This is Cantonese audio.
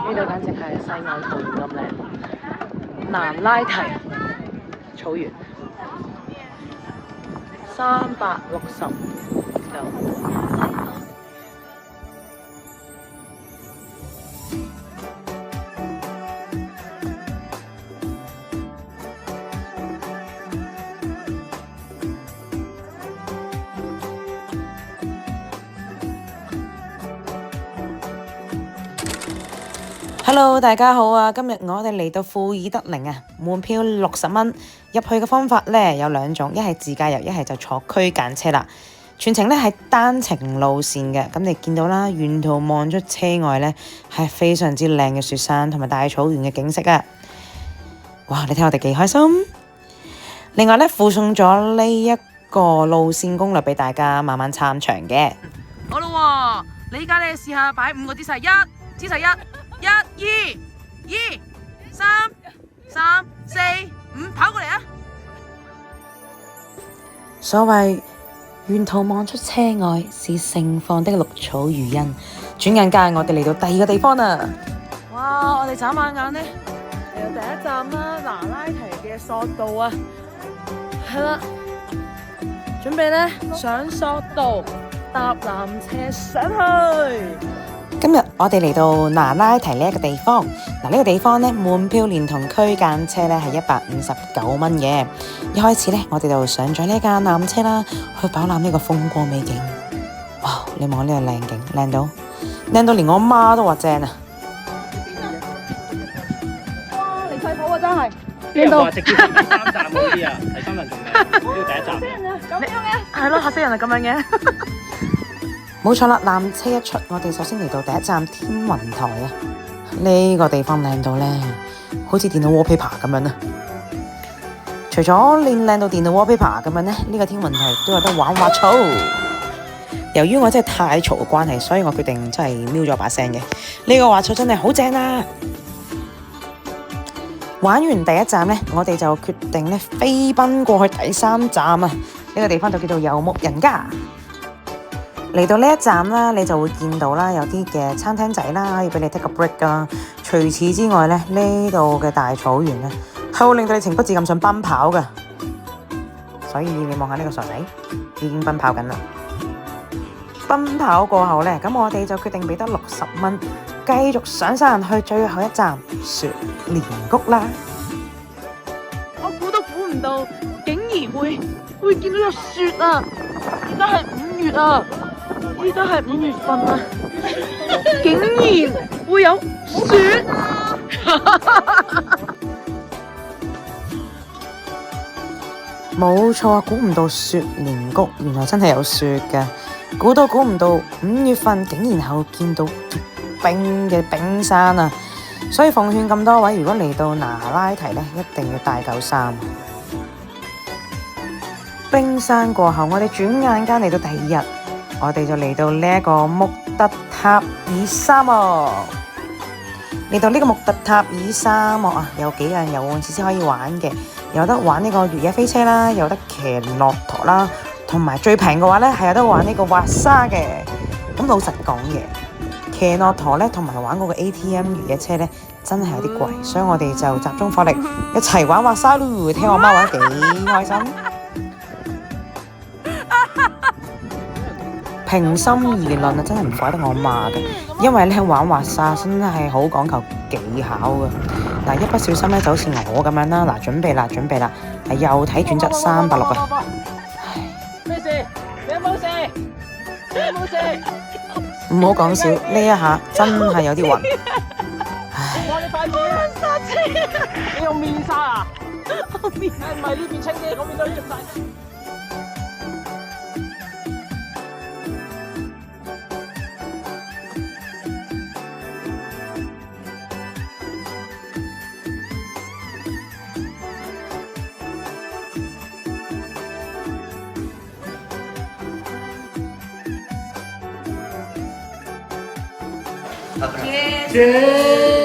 呢度簡直係世外桃源咁靚，南拉提草原360度。Hello， 大家好啊！今日我哋嚟到庫爾德靈啊，門票60蚊，入去嘅方法呢有兩種，一係自駕遊，一係就坐區間車啦。全程呢係單程路線嘅，咁你見到啦，沿途望出車外呢係非常之靚嘅雪山同埋大草原嘅景色啊！哇，你睇我哋幾開心！另外呢，附送咗呢一個路線攻略俾大家慢慢參詳嘅。好啦，你而家呢試下擺5個姿勢，姿勢1。1、2、2、3、3、4、5，跑過嚟啊！所謂沿途望出車外是盛放的綠草如茵，轉眼間我哋嚟到第二個地方啦！哇！我哋眨下眼呢，嚟到第一站啦，拿拉提嘅索道啊，係啦，準備呢上索道，搭纜車上去。今日我哋嚟到拿拉提呢一個地方，呢個地方呢，門票連同區間車呢係159蚊嘅。一開始呢，我哋就上咗呢架纜車啦，去飽覽呢個風光美景。哇！你望下呢個靚景，靚到連我媽都話正啊！哇！離晒譜啊，真係靚到！直接第3站嗰啲啊，第3站仲靚，呢個第一站。咁樣嘅？係咯，嚇死人啊！咁樣嘅。冇錯啦，纜車一出，我哋首先嚟到第一站天雲台啊！呢個地方靚到呢，好似電腦 wallpaper 咁樣啊！除咗靚到電腦 wallpaper 咁樣呢，呢個天雲台都有得玩滑草。由於我真係太嘈嘅關係，所以我決定真係瞄咗把聲嘅。呢個滑草真係好正啊！玩完第一站呢，我哋就決定呢飛奔過去第3站啊！呢個地方就叫做游牧人家。嚟到呢一站啦，你就會見到啦，有啲嘅餐廳仔啦，可以俾你 take a break 噶。除此之外咧，呢度嘅大草原咧，係會令到你情不自禁想奔跑噶。所以你望下呢個傻仔，已經奔跑緊啦。奔跑過後咧，咁我哋就決定俾得60蚊，繼續上山去最後一站雪蓮谷啦。我估都估唔到，竟然會見到有雪啊！而家係5月啊！依家係5月份啊，竟然會有雪！冇錯啊，估唔到雪蓮谷原來真係有雪嘅，估唔到5月份竟然係會見到結冰嘅冰山啊！所以奉勸咁多位，如果嚟到拿拉提呢，一定要帶夠衫。冰山過後，我哋轉眼間嚟到第2日。我哋就嚟到呢一個穆特塔爾沙漠。嚟到呢個穆特塔爾沙漠啊，有幾樣遊玩設施可以玩嘅，有得玩呢個越野飛車啦，有得騎駱駝啦，同埋最平嘅話呢，係有得玩呢個滑沙嘅。咁老實講嘅，騎駱駝呢，同埋玩嗰個 ATM 越野車呢，真係有啲貴，所以我哋就集中火力一齊玩滑沙咯。聽我媽玩得幾開心。平心而論啊，真係唔怪得我媽嘅，因為咧玩滑沙真係好講求技巧嘅。嗱，一不小心咧就好似我咁樣啦。嗱，準備啦，係右睇轉側360啊！咩事？你有冇事？你有冇事？唔好講笑，呢一下真係有啲暈。我哋快啲啊！剎車！你用面剎啊？我面係唔係呢邊清啲？我面對呢邊剎。Cheers!